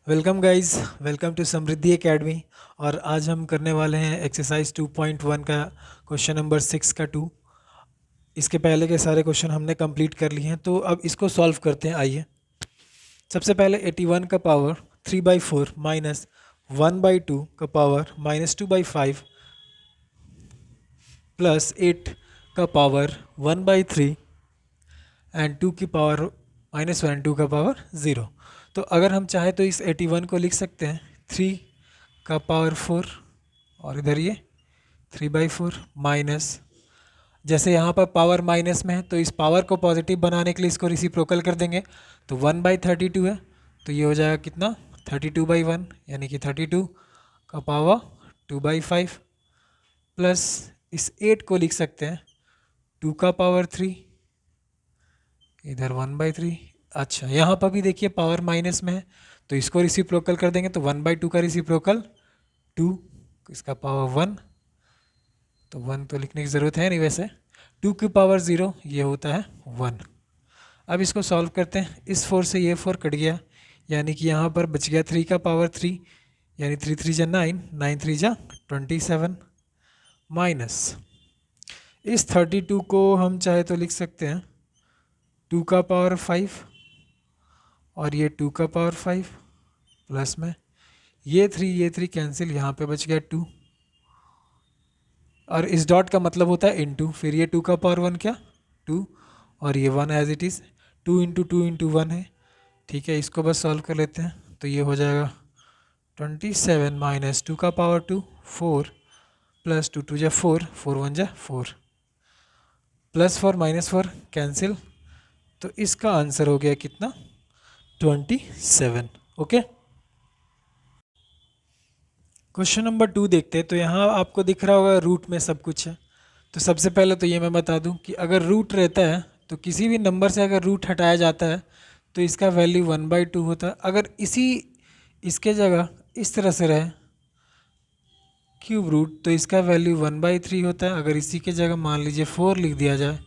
Welcome guys, welcome to Samriddhi academy. और आज हम करने वाले हैं एक्सरसाइज 2.1 का क्वेश्चन नंबर 6 का 2। इसके पहले के सारे क्वेश्चन हमने कंप्लीट कर लिए हैं, तो अब इसको सॉल्व करते हैं। आइए, सबसे पहले 81 का पावर 3/4 माइनस 1/2 का पावर -2/5 प्लस 8 का पावर 1/3 एंड 2 की पावर -1, 2 का पावर 0। तो अगर हम चाहें तो इस 81 को लिख सकते हैं 3 का पावर 4, और इधर ये 3/4 माइनस, जैसे यहाँ पर पावर माइनस में है तो इस पावर को पॉजिटिव बनाने के लिए इसको रिसिप्रोकल कर देंगे। तो 1/32 है, तो ये हो जाएगा कितना 32/1, यानी कि 32 का पावर 2/5 प्लस इस 8 को लिख सकते हैं 2 का पावर 3, इधर 1/3। अच्छा, यहाँ पर भी देखिए पावर माइनस में है तो इसको रिसिप्रोकल कर देंगे, तो 1/2 का रिसिप्रोकल 2, इसका पावर 1, तो 1 तो लिखने की ज़रूरत है नहीं वैसे। 2 की पावर 0 ये होता है 1। अब इसको सॉल्व करते हैं, इस 4 से ये 4 कट गया, यानी कि यहाँ पर बच गया 3 का पावर 3, यानी 3 3 जा 9, 9 3 जा 27 माइनस इस 32 को हम चाहे तो लिख सकते हैं 2 का पावर 5, और ये 2 का पावर 5 प्लस में ये 3 कैंसिल, यहाँ पे बच गया 2, और इस डॉट का मतलब होता है इनटू, फिर ये 2 का पावर 1 क्या 2, और ये 1 एज इट इज़, 2 × 2 × 1 है। ठीक है, इसको बस सॉल्व कर लेते हैं, तो ये हो जाएगा 27 माइनस 2 का पावर 2 4 प्लस 2 2 जा 4, 4 1 जा 4, प्लस 4 -4 कैंसिल, तो इसका आंसर हो गया कितना 27। ओके, क्वेश्चन नंबर 2 देखते हैं। तो यहाँ आपको दिख रहा होगा रूट में सब कुछ है। तो सबसे पहले तो ये मैं बता दूं कि अगर रूट रहता है तो किसी भी नंबर से अगर रूट हटाया जाता है तो इसका वैल्यू 1/2 होता है। अगर इसके जगह इस तरह से रहे क्यूब रूट तो इसका वैल्यू 1/3 होता है। अगर इसी के जगह मान लीजिए 4 लिख दिया जाए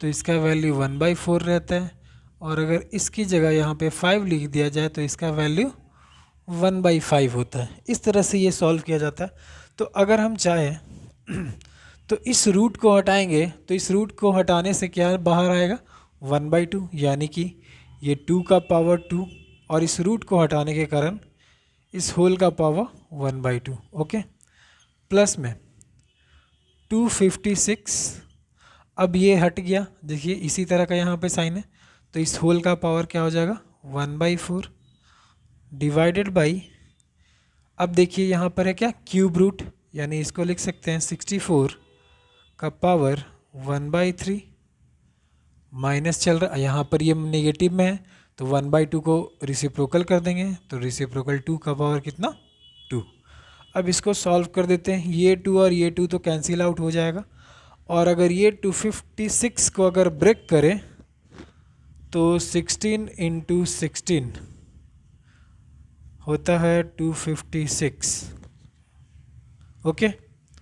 तो इसका वैल्यू 1/4 रहता है। और अगर इसकी जगह यहाँ पे 5 लिख दिया जाए तो इसका वैल्यू 1/5 होता है। इस तरह से ये सॉल्व किया जाता है। तो अगर हम चाहें तो इस रूट को हटाएंगे, तो इस रूट को हटाने से क्या बाहर आएगा 1/2, यानी कि ये 2 का पावर 2, और इस रूट को हटाने के कारण इस होल का पावर 1/2। ओके, प्लस में 256, अब ये हट गया, देखिए इसी तरह का यहाँ पे साइन है, तो इस होल का पावर क्या हो जाएगा 1/4 डिवाइडेड बाई, अब देखिए यहाँ पर है क्या क्यूब रूट, यानी इसको लिख सकते हैं 64 का पावर 1/3 माइनस चल रहा है यहाँ पर, ये नेगेटिव में है तो 1/2 को रिसिप्रोकल कर देंगे, तो रिसिप्रोकल 2 का पावर कितना 2। अब इसको सॉल्व कर देते हैं, ये 2 और ये 2 तो कैंसिल आउट हो जाएगा। और अगर ये 256 को अगर ब्रेक करें तो 16 × 16 होता है 256। ओके,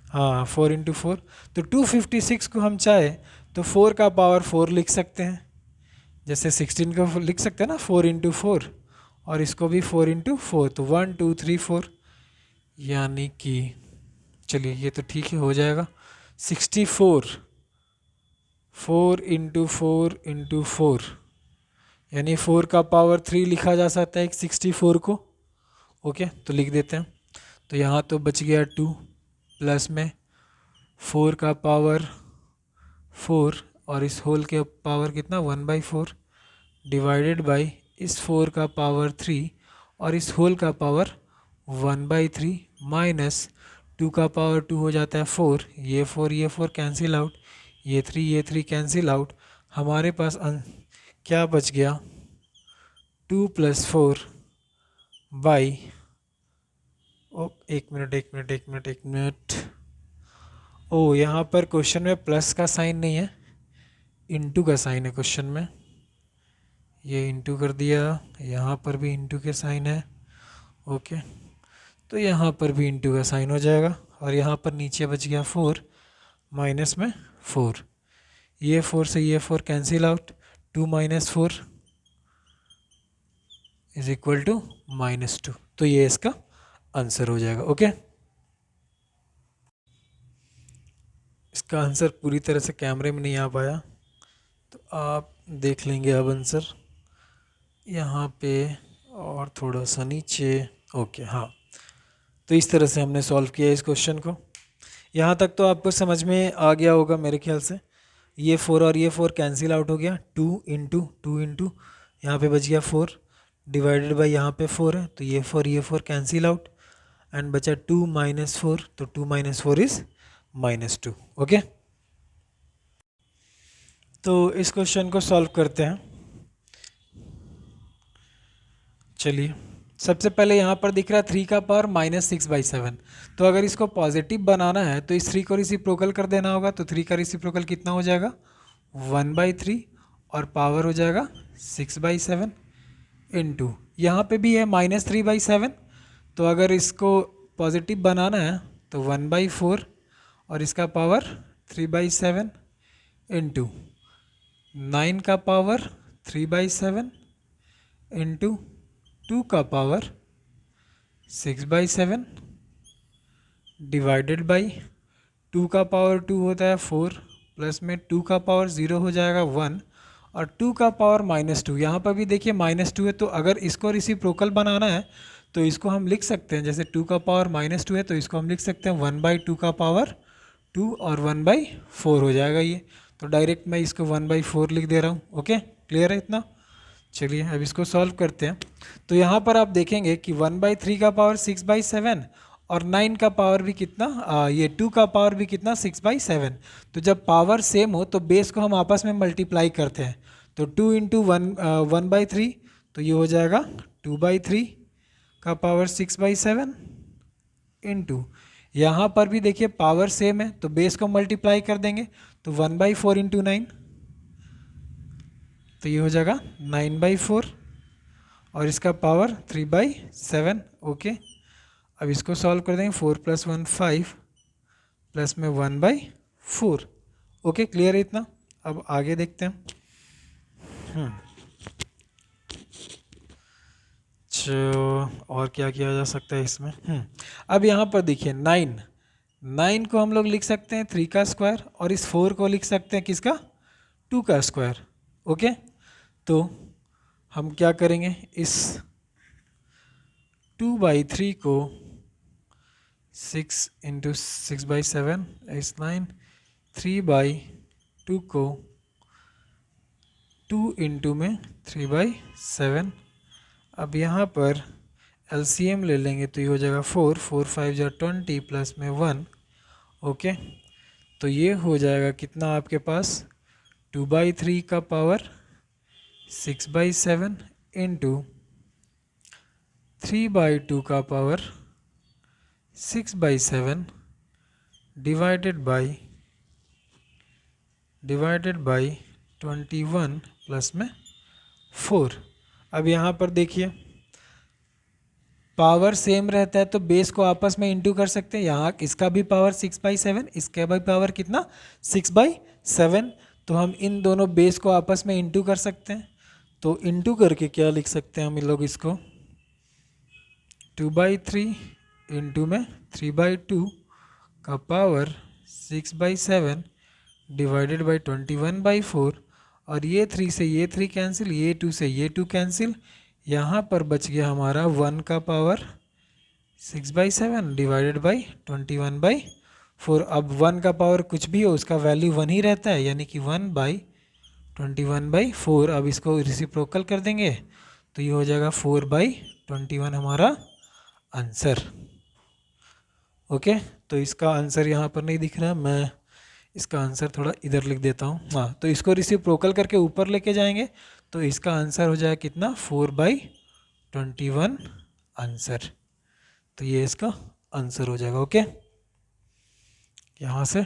हाँ 4 × 4, तो 256 को हम चाहे तो 4 का पावर 4 लिख सकते हैं, जैसे 16 को लिख सकते हैं ना 4 × 4, और इसको भी 4 × 4, तो 1 2 3 4, यानी कि चलिए ये तो ठीक ही हो जाएगा 64 4 × 4 × 4, यानी 4 का पावर 3 लिखा जा सकता है 64 को। ओके, तो लिख देते हैं, तो यहाँ तो बच गया 2 प्लस में 4 का पावर 4, और इस होल के पावर कितना 1/4 डिवाइडेड बाई इस 4 का पावर 3, और इस होल का पावर 1/3 माइनस 2 का पावर 2 हो जाता है 4, ये 4 कैंसिल आउट, ये 3 कैंसिल आउट, हमारे पास क्या बच गया 2 + 4 बाई, ओ एक मिनट, ओ यहाँ पर क्वेश्चन में प्लस का साइन नहीं है, इंटू का साइन है क्वेश्चन में, ये इंटू कर दिया, यहाँ पर भी इंटू के साइन है। ओके, तो यहाँ पर भी इंटू का साइन हो जाएगा, और यहाँ पर नीचे बच गया 4 माइनस में 4, ये 4 से ये 4 cancel out, 2 - 4 is equal to -2। तो ये इसका आंसर हो जाएगा। ओके, इसका आंसर पूरी तरह से कैमरे में नहीं आ पाया, तो आप देख लेंगे अब आंसर यहाँ पे और थोड़ा सा नीचे। ओके, हाँ, तो इस तरह से हमने सॉल्व किया इस क्वेश्चन को। यहाँ तक तो आपको समझ में आ गया होगा मेरे ख्याल से। ये 4 और ये 4 कैंसिल आउट हो गया, 2 इंटू यहाँ पे बच गया 4 डिवाइडेड बाई यहाँ पे 4 है, तो ये 4 कैंसिल आउट एंड बचा 2 माइनस 4, तो 2 माइनस 4 इज -2। ओके, तो इस क्वेश्चन को सॉल्व करते हैं। चलिए, सबसे पहले यहाँ पर दिख रहा है 3 का पावर -6/7। तो अगर इसको पॉजिटिव बनाना है तो इस 3 को रिसिप्रोकल कर देना होगा। तो 3 का रिसिप्रोकल कितना हो जाएगा, 1/3, और पावर हो जाएगा 6/7 इंटू यहाँ पे भी है -3/7। तो अगर इसको पॉजिटिव बनाना है तो 1/4 और इसका पावर 3/7 इंटू 9 का पावर 3/7 इंटू 2 का पावर 6/7 डिवाइडेड बाई 2 का पावर 2 होता है 4, प्लस में 2 का पावर 0 हो जाएगा 1, और 2 का पावर -2। यहाँ पर भी देखिए -2 है, तो अगर इसको रिसिप्रोकल बनाना है तो इसको हम लिख सकते हैं, जैसे 2 का पावर -2 है तो इसको हम लिख सकते हैं 1/2 का पावर 2 और 1/4 हो जाएगा ये। तो डायरेक्ट मैं इसको 1/4 लिख दे रहा हूँ। ओके, क्लियर है इतना? चलिए अब इसको सॉल्व करते हैं। तो यहाँ पर आप देखेंगे कि 1/3 का पावर 6/7 और 9 का पावर भी कितना, ये 2 का पावर भी कितना, 6/7। तो जब पावर सेम हो तो बेस को हम आपस में मल्टीप्लाई करते हैं। तो 2 इंटू 1/3, तो ये हो जाएगा 2/3 का पावर 6/7 इंटू यहाँ पर भी देखिए पावर सेम है तो बेस को मल्टीप्लाई कर देंगे, तो 1/4 इंटू 9, तो ये हो जाएगा 9/4 और इसका पावर 3/7। ओके, अब इसको सॉल्व कर देंगे, 4 + 1 5 प्लस में 1/4। ओके, क्लियर है इतना? अब आगे देखते हैं। और क्या किया जा सकता है इसमें। अब यहाँ पर देखिए 9 को हम लोग लिख सकते हैं 3 का स्क्वायर, और इस 4 को लिख सकते हैं किसका, 2 का स्क्वायर। ओके, तो हम क्या करेंगे, इस 2/3 को 6 इंटू 6/7 इज 9, 3/2 को 2 इंटू में 3/7। अब यहाँ पर LCM ले लेंगे तो ये हो जाएगा 4 4 5 जा 20 प्लस में 1। ओके, तो ये हो जाएगा कितना आपके पास, 2/3 का पावर 6/7 इंटू 3/2 का पावर 6/7 डिवाइडेड बाई 21 प्लस में 4। अब यहाँ पर देखिए पावर सेम रहता है तो बेस को आपस में इंटू कर सकते हैं। यहाँ इसका भी पावर 6/7, इसका भी पावर कितना, 6/7। तो हम इन दोनों बेस को आपस में इंटू कर सकते हैं। तो इंटू करके क्या लिख सकते हैं हम लोग इसको, 2/3 इंटू में 3/2 का पावर 6/7 डिवाइडेड बाई 21/4, और ये 3 से ये 3 कैंसिल, ये 2 से ये 2 कैंसिल, यहाँ पर बच गया हमारा 1 का पावर 6/7 डिवाइडेड बाई 21/4। अब 1 का पावर कुछ भी हो उसका वैल्यू 1 ही रहता है, यानी कि 1/21/4। अब इसको रिसिप्रोकल कर देंगे तो ये हो जाएगा 4/21 हमारा आंसर। ओके, तो इसका आंसर यहाँ पर नहीं दिख रहा है, मैं इसका आंसर थोड़ा इधर लिख देता हूँ। हाँ, तो इसको रिसिप्रोकल करके ऊपर लेके जाएंगे तो इसका आंसर हो जाएगा कितना, 4/21 आंसर। तो ये इसका आंसर हो जाएगा। ओके, यहाँ से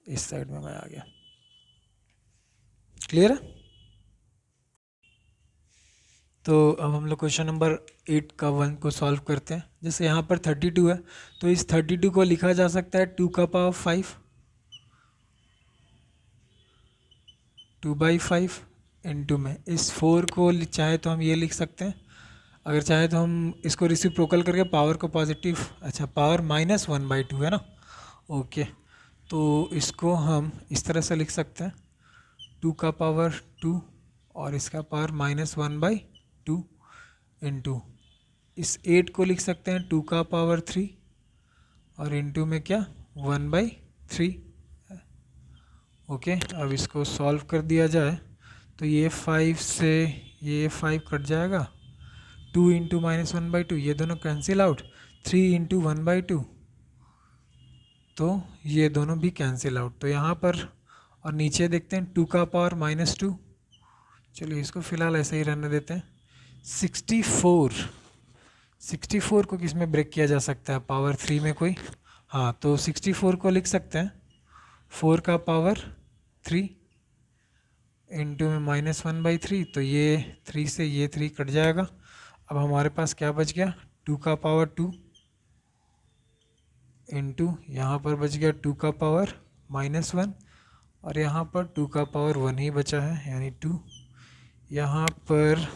इस साइड में मैं आ गया। क्लियर है? तो अब हम लोग क्वेश्चन नंबर 8 का 1 को सॉल्व करते हैं। जैसे यहाँ पर 32 है तो इस 32 को लिखा जा सकता है 2 का पावर 5, 2/5 इंटू में इस 4 को चाहे तो हम ये लिख सकते हैं अगर चाहे तो हम इसको रेसिप्रोकल करके पावर को पॉजिटिव, अच्छा पावर -1/2 है ना, ओके। तो इसको हम इस तरह से लिख सकते हैं 2 का पावर 2 और इसका पावर -1/2 इंटू इस 8 को लिख सकते हैं 2 का पावर 3 और इंटू में क्या 1/3। ओके, अब इसको सॉल्व कर दिया जाए तो ये 5 से ये 5 कट जाएगा, 2 इंटू -1/2 ये दोनों कैंसिल आउट, 3 इंटू 1/2 तो ये दोनों भी कैंसिल आउट। तो यहाँ पर और नीचे देखते हैं 2 का पावर -2, चलिए इसको फ़िलहाल ऐसे ही रहने देते हैं। 64 को किस में ब्रेक किया जा सकता है, पावर 3 में कोई, हाँ तो 64 को लिख सकते हैं 4 का पावर 3 इंटू में -1/3, तो ये 3 से ये 3 कट जाएगा। अब हमारे पास क्या बच गया 2 का पावर 2 इंटू यहाँ पर बच गया 2 का पावर -1 और यहाँ पर 2 का पावर 1 ही बचा है यानी 2, यहाँ पर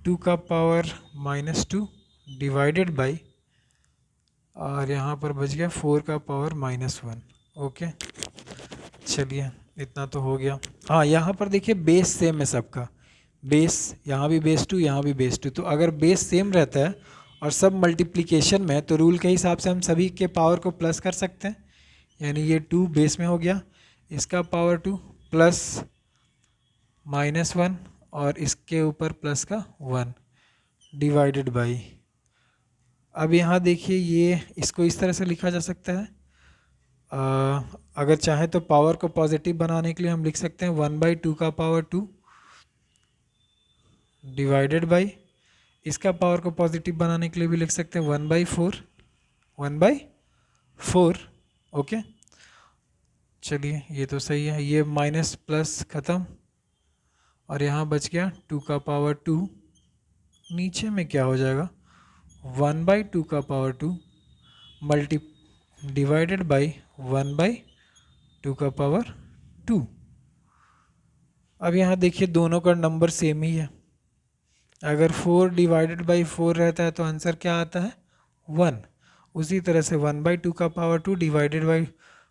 2 का पावर -2 डिवाइडेड बाई और यहाँ पर बच गया 4 का पावर -1। ओके, चलिए इतना तो हो गया। हाँ यहाँ पर देखिए बेस सेम है सबका, बेस यहाँ भी बेस 2 यहाँ भी बेस 2, तो अगर बेस सेम रहता है और सब मल्टीप्लिकेशन में है तो रूल के हिसाब से हम सभी के पावर को प्लस कर सकते हैं, यानी ये 2 बेस में हो गया, इसका पावर 2 प्लस -1 और इसके ऊपर प्लस का 1 डिवाइडेड बाई। अब यहाँ देखिए ये इसको इस तरह से लिखा जा सकता है, अगर चाहे तो पावर को पॉजिटिव बनाने के लिए हम लिख सकते हैं 1/2 का पावर 2 डिवाइडेड बाई, इसका पावर को पॉजिटिव बनाने के लिए भी लिख सकते हैं 1/4। ओके, चलिए ये तो सही है, ये माइनस प्लस ख़त्म और यहाँ बच गया 2 का पावर 2, नीचे में क्या हो जाएगा 1/2 का पावर 2 मल्टी डिवाइडेड बाई 1/2 का पावर 2। अब यहाँ देखिए दोनों का नंबर सेम ही है, अगर 4 डिवाइडेड बाई 4 रहता है तो आंसर क्या आता है 1, उसी तरह से 1/2 का पावर 2 डिवाइडेड बाई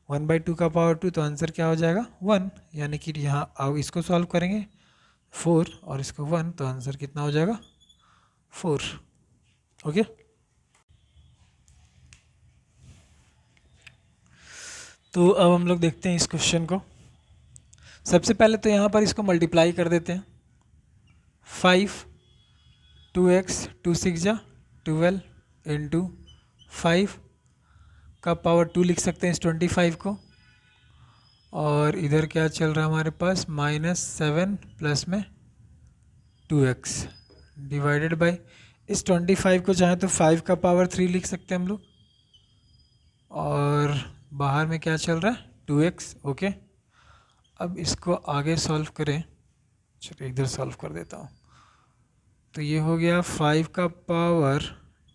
1/2 का पावर 2 तो आंसर क्या हो जाएगा 1, यानी कि यहाँ अब इसको सॉल्व करेंगे 4 और इसको 1 तो आंसर कितना हो जाएगा 4। ओके, तो अब हम लोग देखते हैं इस क्वेश्चन को। सबसे पहले तो यहाँ पर इसको मल्टीप्लाई कर देते हैं, 5 2x 2 6 जा 12 इंटू 5 का पावर 2 लिख सकते हैं इस 25 को, और इधर क्या चल रहा है हमारे पास -7 प्लस में 2x डिवाइडेड बाई इस 25 को चाहे तो 5 का पावर 3 लिख सकते हैं हम लोग, और बाहर में क्या चल रहा है 2x। ओके, अब इसको आगे सॉल्व करें, चलिए इधर सॉल्व कर देता हूँ, तो ये हो गया 5 का पावर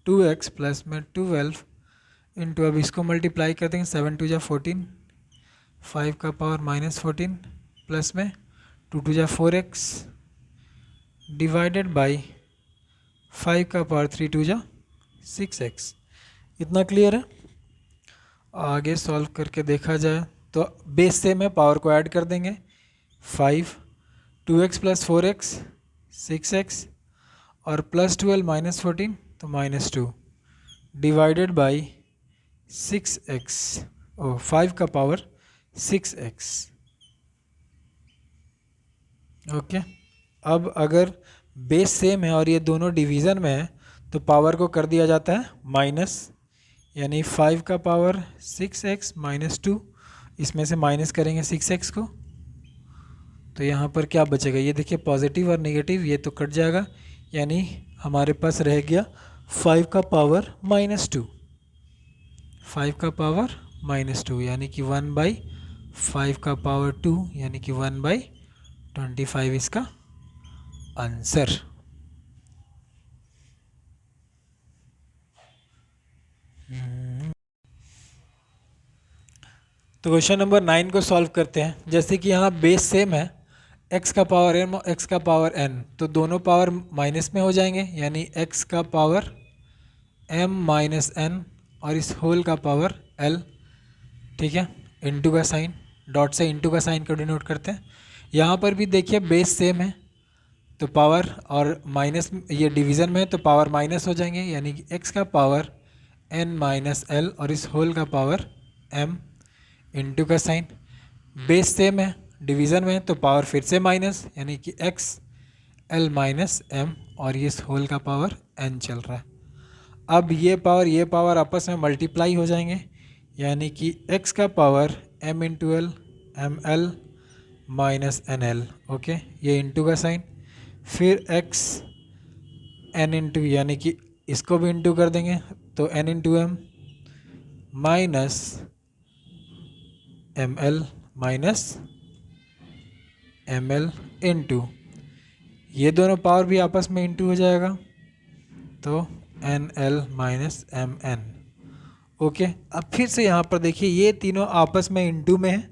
2x प्लस में 12 इंटू, अब इसको मल्टीप्लाई कर देंगे 7 2 जा 14, 5 का पावर -14 प्लस में 2 2 जा 4x डिवाइडेड बाई 5 का पावर 3 2 जा 6x। इतना क्लियर है। आगे सॉल्व करके देखा जाए तो बेस सेम है, पावर को ऐड कर देंगे 5 2x प्लस 4x 6x और प्लस 12 -14 तो -2 डिवाइडेड बाई 6x, ओ 5 का पावर 6x। ओके, अब अगर बेस सेम है और ये दोनों डिवीज़न में है तो पावर को कर दिया जाता है माइनस, यानी 5 का पावर 6x -2, इसमें से माइनस करेंगे 6x को तो यहाँ पर क्या बचेगा, ये देखिए पॉजिटिव और नेगेटिव ये तो कट जाएगा, यानी हमारे पास रह गया 5 का पावर -2, 5 का पावर -2 यानी कि 1/5 का पावर 2 यानी कि 1/25 इसका आंसर। तो क्वेश्चन नंबर 9 को सॉल्व करते हैं। जैसे कि यहाँ बेस सेम है, एक्स का पावर एम और एक्स का पावर एन, तो दोनों पावर माइनस में हो जाएंगे, यानी एक्स का पावर एम माइनस एन और इस होल का पावर एल, ठीक है। इनटू का साइन, डॉट से इनटू का साइन को डिनोट करते हैं। यहाँ पर भी देखिए बेस सेम है, तो पावर और माइनस, ये डिवीज़न में है तो पावर माइनस हो जाएंगे, यानी कि एक्स का पावर एन माइनस एल और इस होल का पावर एम, इनटू का साइन। बेस सेम है, डिवीज़न में है तो पावर फिर से माइनस, यानी कि एक्स एल माइनस एम और ये इस होल का पावर एन चल रहा है। अब ये पावर आपस में मल्टीप्लाई हो जाएंगे, यानी कि x का power m into l m l minus n l, okay, ये इंटू का साइन, फिर x n इंटू, यानी कि इसको भी इंटू कर देंगे तो n into m minus m l minus m l into, ये दोनों पावर भी आपस में इंटू हो जाएगा तो n l minus m n, okay. अब फिर से यहाँ पर देखिए ये तीनों आपस में इंटू में है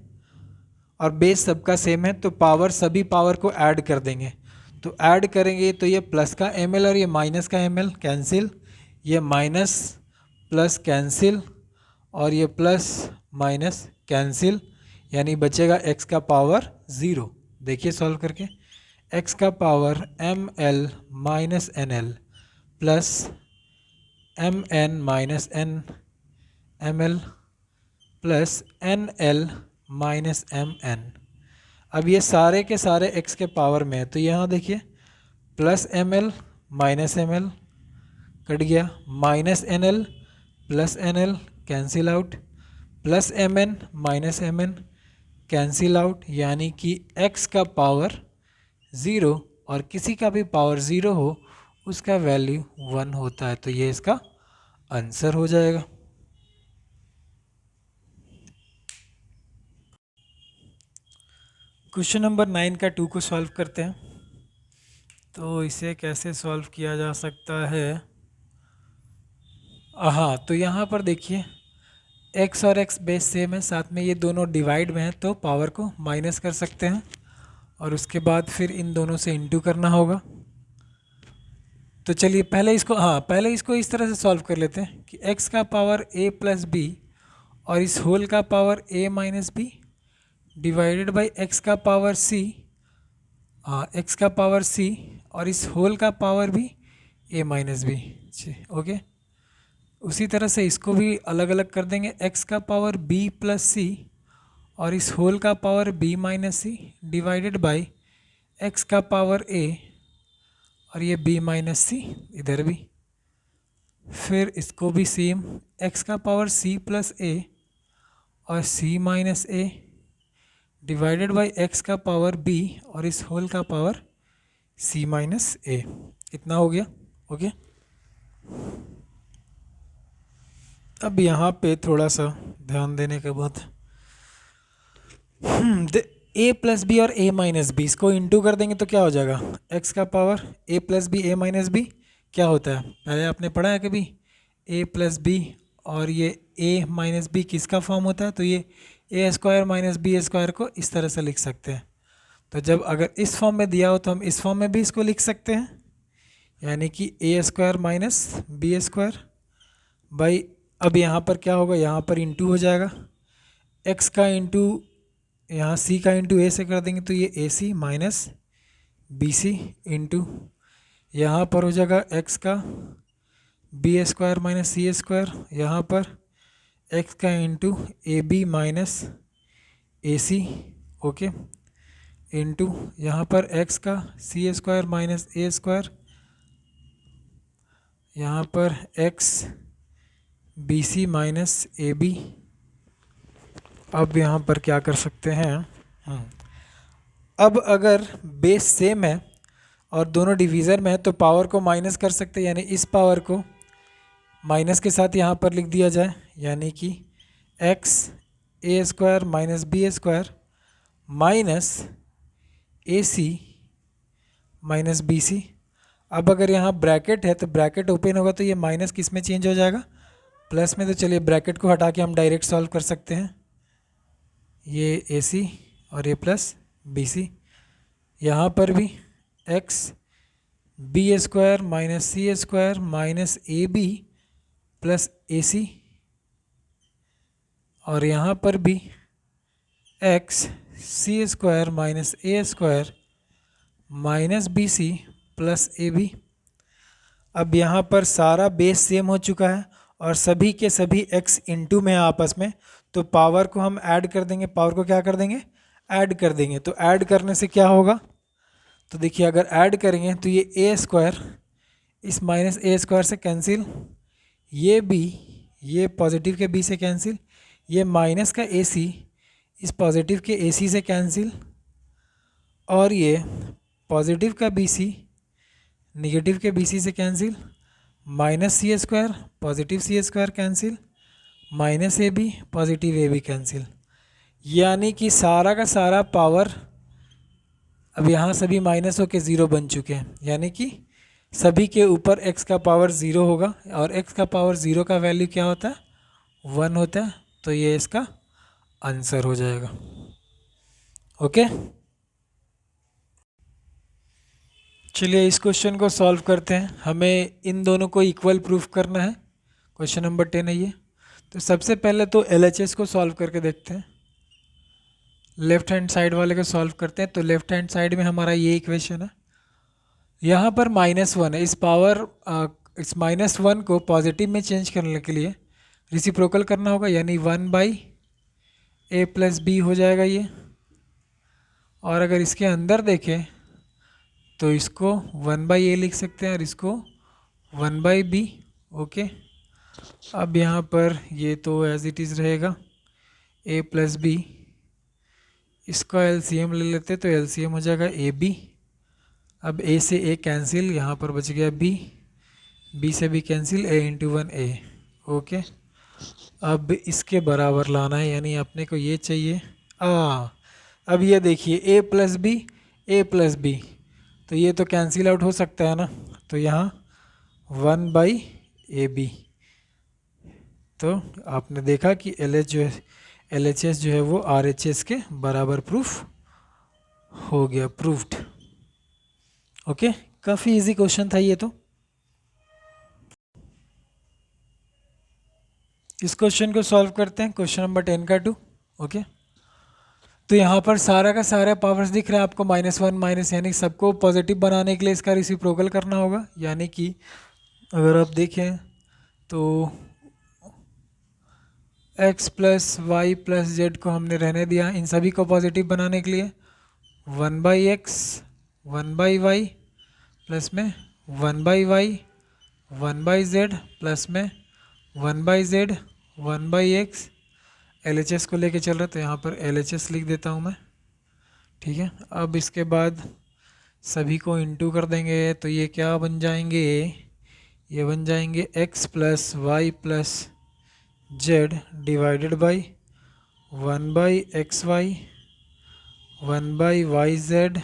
और बेस सबका सेम है, तो पावर सभी पावर को ऐड कर देंगे, तो ऐड करेंगे तो ये प्लस का एम एल और ये माइनस का एम एल कैंसिल, ये माइनस प्लस कैंसिल और ये प्लस माइनस कैंसिल, यानी बचेगा एक्स का पावर ज़ीरो। देखिए सॉल्व करके, एक्स का power m l minus n l plus m n minus n m l plus n l minus m n. अब ये सारे के सारे एक्स के पावर में है, तो यहाँ देखिए plus m l minus m l cut गया, minus n l plus n l cancel out, plus m n minus m n cancel out, यानी कि एक्स का पावर ज़ीरो और किसी का भी पावर ज़ीरो हो उसका वैल्यू 1 होता है, तो ये इसका आंसर हो जाएगा। क्वेश्चन नंबर 9 का 2 को सॉल्व करते हैं। तो इसे कैसे सॉल्व किया जा सकता है, हाँ, तो यहाँ पर देखिए x और x बेस सेम है, साथ में ये दोनों डिवाइड में है तो पावर को माइनस कर सकते हैं और उसके बाद फिर इन दोनों से इंटू करना होगा। तो चलिए पहले इसको इस तरह से सॉल्व कर लेते हैं कि x का पावर a प्लस बी और इस होल का power a minus b divided by x का पावर c, x का पावर c और इस होल का पावर भी a माइनस बी, ओके। उसी तरह से इसको भी अलग अलग कर देंगे, x का पावर b प्लस सी और इस होल का power b minus c divided by x का पावर a और ये b माइनस सी इधर भी, फिर इसको भी सेम x का पावर c प्लस a और c minus a divided by x का पावर b और इस होल का पावर c माइनस a, इतना हो गया, ओके। अब यहाँ पे थोड़ा सा ध्यान देने के बाद a प्लस बी और a माइनस बी इसको इंटू कर देंगे तो क्या हो जाएगा, x का power a plus b a minus b क्या होता है, पहले आपने पढ़ा है कभी, a प्लस बी और ये a माइनस बी किसका फॉर्म होता है, तो ये a square minus b square को इस तरह से लिख सकते हैं। तो जब अगर इस फॉर्म में दिया हो तो हम इस फॉर्म में भी इसको लिख सकते हैं, यानी कि a square minus b square by, अब यहाँ पर क्या होगा, यहाँ पर इंटू हो जाएगा, x का इंटू यहाँ c का इंटू a से कर देंगे तो ये a c minus b c into यहाँ पर हो जाएगा x का b square minus c square, यहाँ पर x का into a b minus a c, okay, into यहाँ पर x का c square minus a square, यहाँ पर x b c minus a b. अब यहाँ पर क्या कर सकते हैं, अब अगर बेस सेम है और दोनों डिवीज़र में है तो पावर को माइनस कर सकते हैं, यानी इस पावर को माइनस के साथ यहाँ पर लिख दिया जाए, यानी कि x a square minus b square minus a c minus b c. अब अगर यहाँ ब्रैकेट है तो ब्रैकेट ओपन होगा तो ये माइनस किस में चेंज हो जाएगा, प्लस में। तो चलिए ब्रैकेट को हटा के हम डायरेक्ट सॉल्व कर सकते हैं, ये ए सी और ये प्लस बी सी, यहाँ पर भी x b square minus c square minus a b plus a c, और यहाँ पर भी x c square minus a square minus b c plus a b. अब यहाँ पर सारा बेस सेम हो चुका है और सभी के सभी x इंटू में है आपस में, तो पावर को हम ऐड कर देंगे, पावर को क्या कर देंगे, ऐड कर देंगे। तो ऐड करने से क्या होगा, तो देखिए अगर ऐड करेंगे तो ये ए स्क्वायर इस माइनस ए स्क्वायर से कैंसिल, ये बी ये पॉजिटिव के बी से कैंसिल, ये माइनस का ए सी इस पॉजिटिव के ए सी से कैंसिल, और ये पॉजिटिव का बी सी निगेटिव के बी सी से cancel, minus c square positive c square cancel, minus a b positive a b cancel. यानी कि सारा का सारा पावर अब यहाँ सभी माइनस होके ज़ीरो बन चुके हैं, यानी कि सभी के ऊपर x का पावर ज़ीरो होगा, और x का पावर ज़ीरो का वैल्यू क्या होता है, 1 होता है। तो ये इसका आंसर हो जाएगा। ओके, चलिए इस क्वेश्चन को सॉल्व करते हैं। हमें इन दोनों को इक्वल प्रूफ करना है। क्वेश्चन नंबर 10 है ये। तो सबसे पहले तो LHS को सॉल्व करके देखते हैं। लेफ्ट हैंड साइड वाले को सॉल्व करते हैं। तो लेफ्ट हैंड साइड में हमारा ये इक्वेशन है, यहाँ पर -1 है। इस -1 को पॉजिटिव में चेंज करने के लिए रिसिप्रोकल करना होगा, यानी 1/a + b हो जाएगा ये। और अगर इसके अंदर देखें तो इसको 1/a लिख सकते हैं और इसको 1/b। ओके, अब यहाँ पर ये तो एज इट इज़ रहेगा a + b, इसका LCM ले लेते तो LCM हो जाएगा ab। अब a से a कैंसिल, यहाँ पर बच गया b से b cancel, a × 1a। Okay, अब इसके बराबर लाना है, यानी अपने को ये चाहिए अब ये देखिए a + b, तो ये तो कैंसिल आउट हो सकता है ना, तो यहाँ 1/ab। तो आपने देखा कि LHS जो है वो RHS के बराबर प्रूफ हो गया, प्रूफ्ड। ओके, काफ़ी इजी क्वेश्चन था ये। तो इस क्वेश्चन को सॉल्व करते हैं, क्वेश्चन नंबर 10 का 2। ओके, तो यहाँ पर सारा का सारा पावर्स दिख रहा है आपको -1 माइनस, यानी सबको पॉजिटिव बनाने के लिए इसका रिसिप्रोकल करना होगा। यानी कि अगर आप देखें तो x + y + z को हमने रहने दिया, इन सभी को पॉजिटिव बनाने के लिए 1/x 1/y प्लस में 1/y 1/z प्लस में 1/z 1/x। LHS को लेके चल रहा है तो यहाँ पर LHS लिख देता हूँ मैं। ठीक है, अब इसके बाद सभी को इंटू कर देंगे तो ये क्या बन जाएंगे, ये बन जाएंगे x + y + z divided by 1/xy 1/yz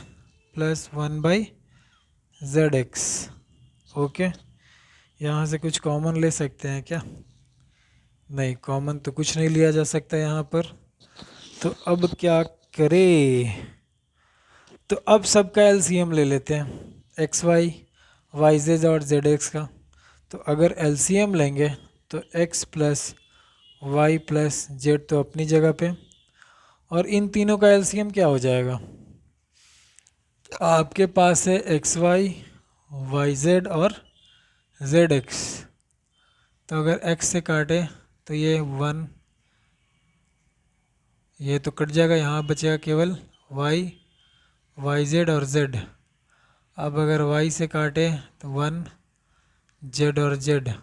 plus 1/zx। Okay, यहाँ से कुछ कॉमन ले सकते हैं क्या, नहीं कॉमन तो कुछ नहीं लिया जा सकता यहाँ पर। तो अब क्या करें, तो अब सबका LCM ले लेते हैं, xy yz और zx का। तो अगर LCM लेंगे तो x + y + z तो अपनी जगह पे, और इन तीनों का LCM क्या हो जाएगा, आपके पास है xy yz और zx। तो अगर x से काटे तो ये 1, ये तो कट जाएगा, यहाँ बचेगा केवल y yz और z। अब अगर y से काटे तो 1 z और z,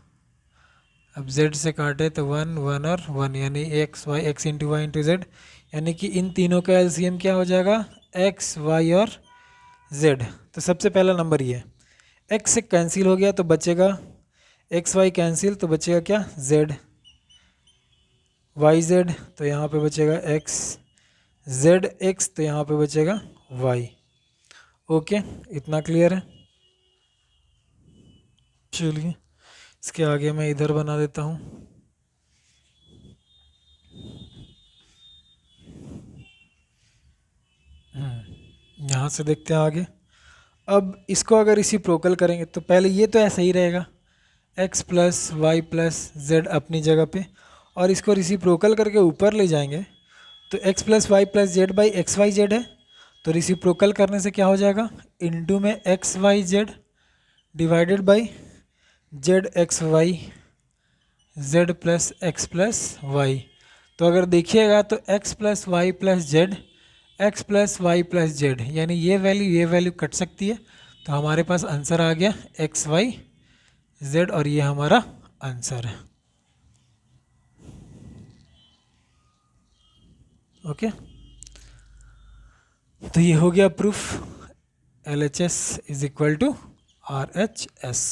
अब z से काटे तो 1 1 और 1, यानी x × y × z, यानी कि इन तीनों का LCM क्या हो जाएगा, x y और z। तो सबसे पहला नंबर ये x से कैंसिल हो गया तो बचेगा x y कैंसिल, तो बचेगा क्या z y z, तो यहाँ पे बचेगा x z x, तो यहाँ पे बचेगा y। ओके, इतना क्लियर है। चलिए इसके आगे मैं इधर बना देता हूँ। यहाँ से देखते हैं आगे। अब इसको अगर रेसिप्रोकल करेंगे तो पहले ये तो ऐसा ही रहेगा, x plus y plus z अपनी जगह पे, और इसको रेसिप्रोकल करके ऊपर ले जाएंगे तो x plus y plus z by x y z है, तो रेसिप्रोकल करने से क्या हो जाएगा, इनटू में x y z divided by z x y z plus y. तो अगर देखिएगा तो x plus y plus z x plus y plus z, यानी ये वैल्यू कट सकती है, तो हमारे पास आंसर आ गया एक्स वाई जेड, और ये हमारा आंसर है। ओके, तो ये हो गया proof, LHS is equal to RHS।